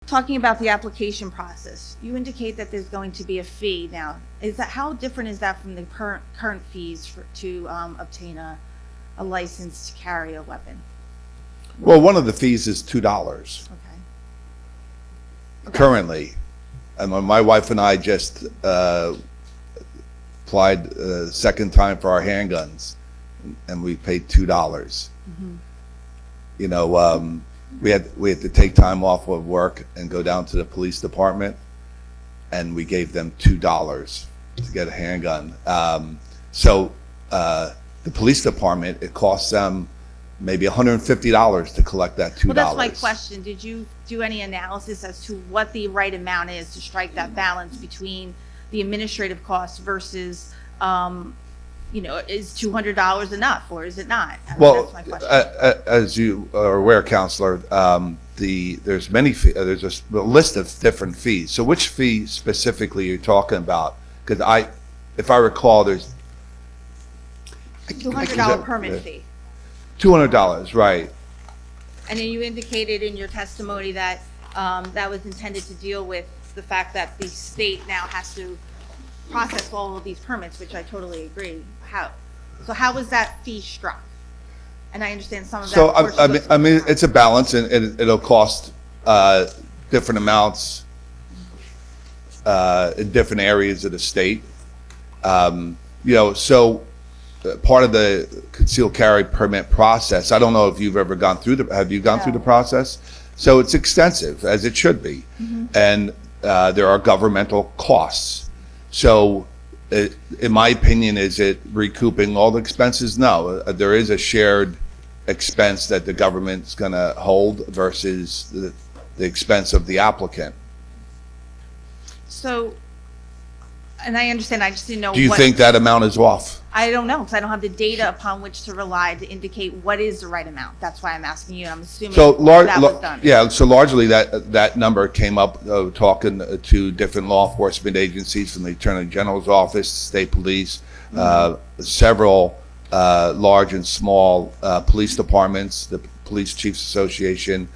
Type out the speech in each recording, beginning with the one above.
talking about the application process, you indicate that there's going to be a fee. Now, how different is that from the current fees to obtain a license to carry a weapon? Well, one of the fees is $2 Okay. currently. And when my wife and I just applied second time for our handguns, and we paid $2. Mm-hmm. You know, we had to take time off of work and go down to the police department, and we gave them $2 to get a handgun. So the police department, it costs them maybe $150 to collect that $2. Well, that's my question. Did you do any analysis as to what the right amount is to strike that balance between the administrative costs versus, you know, is $200 enough or is it not? Well, that's my question. as you are aware, Counselor, there's many there's a list of different fees. So which fee specifically you're talking about? Because if I recall, there's $200 permit fee. $200, right? And then you indicated in your testimony that that was intended to deal with the fact that the state now has to process all of these permits, which I totally agree. So how was that fee struck? And I understand some of that. So I mean, it's a balance, and it'll cost different amounts in different areas of the state. You know, so part of the concealed carry permit process, I don't know if you've ever gone through have you gone through the process? So it's extensive, as it should be. Mm-hmm. And there are governmental costs. So in my opinion, is it recouping all the expenses? No, there is a shared expense that the government's gonna hold versus the expense of the applicant. So, and I understand, I just didn't know. Do you think that amount is off? I don't know, because I don't have the data upon which to rely to indicate what is the right amount. That's why I'm asking you. I'm assuming so that was done. Yeah, so largely that number came up talking to different law enforcement agencies, from the Attorney General's office, state police, several large and small police departments, the Police Chiefs Association,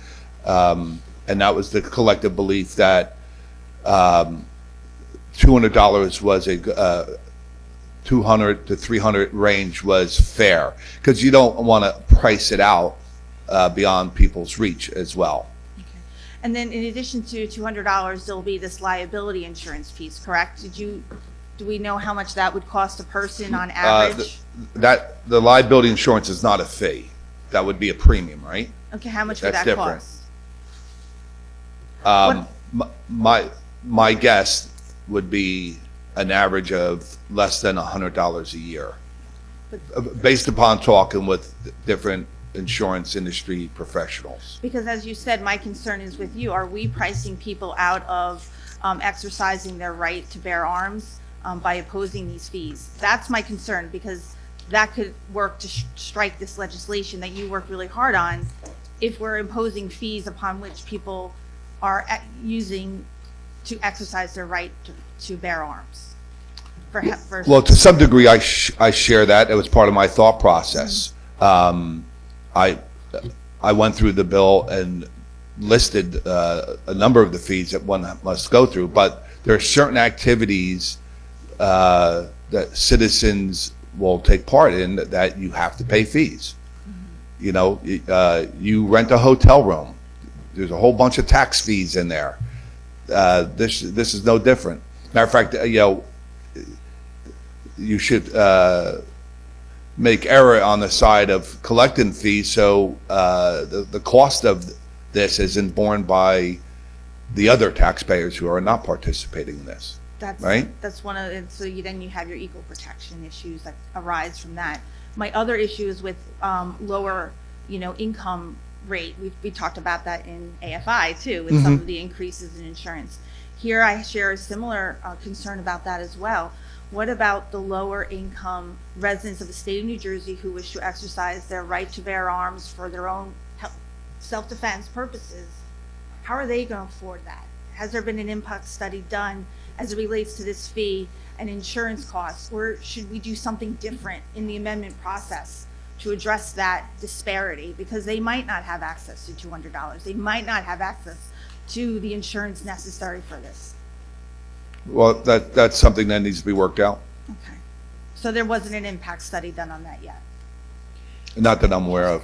and that was the collective belief that $200 was a $200 to $300 range was fair, because you don't want to price it out beyond people's reach as well. Okay. And then in addition to $200, there'll be this liability insurance piece, correct? Do we know how much that would cost a person on average? The liability insurance is not a fee. That would be a premium, right? Okay, how much would that different. cost? My guess would be an average of less than $100 a year, based upon talking with different insurance industry professionals. Because as you said, my concern is with you. Are we pricing people out of exercising their right to bear arms by opposing these fees? That's my concern, because that could work to strike this legislation that you work really hard on if we're imposing fees upon which people are using to exercise their right to bear arms. Well, to some degree, I share that. It was part of my thought process. Mm-hmm. I went through the bill and listed a number of the fees that one must go through, but there are certain activities that citizens will take part in that you have to pay fees. Mm-hmm. You know, you rent a hotel room. There's a whole bunch of tax fees in there. This is no different. Matter of fact, you know, you should make error on the side of collecting fees, so the cost of this isn't borne by the other taxpayers who are not participating in this. Right? That's one of it. So then you have your equal protection issues that arise from that. My other issue is with lower, you know, income rate. We talked about that in AFI too, with some of the increases in insurance. Here I share a similar concern about that as well. What about the lower income residents of the state of New Jersey who wish to exercise their right to bear arms for their own self-defense purposes? How are they going to afford that? Has there been an impact study done as it relates to this fee and insurance costs, or should we do something different in the amendment process to address that disparity? Because they might not have access to $200. They might not have access to the insurance necessary for this? Well, that's something that needs to be worked out. Okay. So there wasn't an impact study done on that yet? Not that I'm aware of.